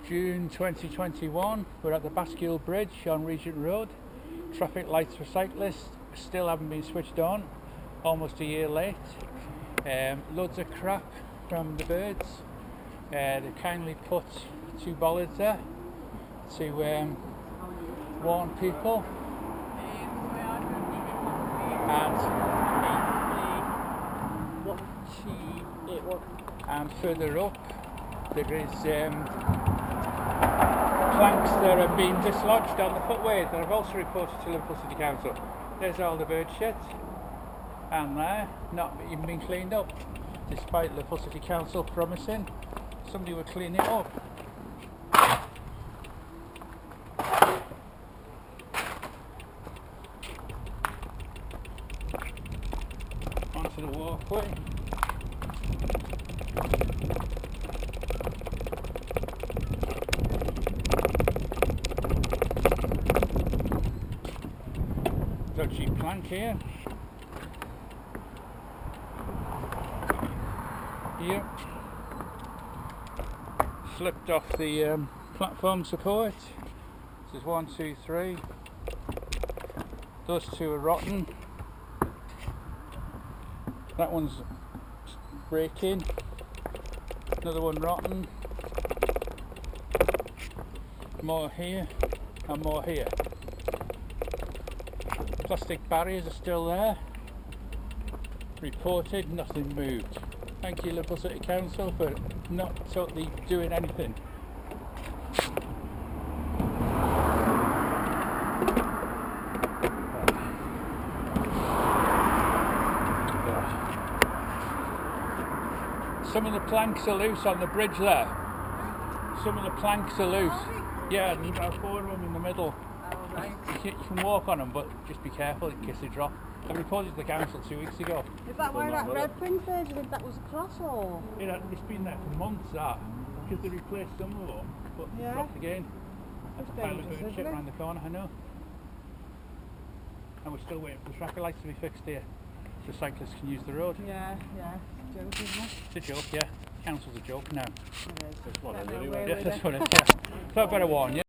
June 2021, we're at the Bascule Bridge on Regent Road. Traffic lights for cyclists still haven't been switched on, almost a year late. Loads of crap from the birds. They kindly put 2 bollards there to warn people. And further up there is planks that are being dislodged on the footway that I've also reported to Liverpool City Council. There's all the bird shit, and they're not even been cleaned up, despite Liverpool City Council promising somebody would clean it up. Onto the walkway. Dodgy plank here. Here. Slipped off the platform support. This is 1, 2, 3. Those 2 are rotten. That one's breaking. Another one rotten. More here and more here. Plastic barriers are still there. Reported, nothing moved. Thank you Liverpool City Council for not totally doing anything. Some of the planks are loose on the bridge there. Some of the planks are loose. Yeah, there's about 4 of them in the middle. Right. You can walk on them, but just be careful in case they drop. I reported to the council 2 weeks ago. Is that where that red thing is? Do you think that was a cross or? It's been there for months, that, because they replaced some of them, but Yeah. dropped again. That's a pile of dangerous, bird shit isn't it? around the corner, I know. And we're still waiting for the traffic lights to be fixed here, so cyclists can use the road. Yeah. It's a joke, isn't it? It's a joke, yeah. Council's a joke now. It is. That's what I it know, is. we're Yeah, with that's it. what it is, yeah. So I better warn you.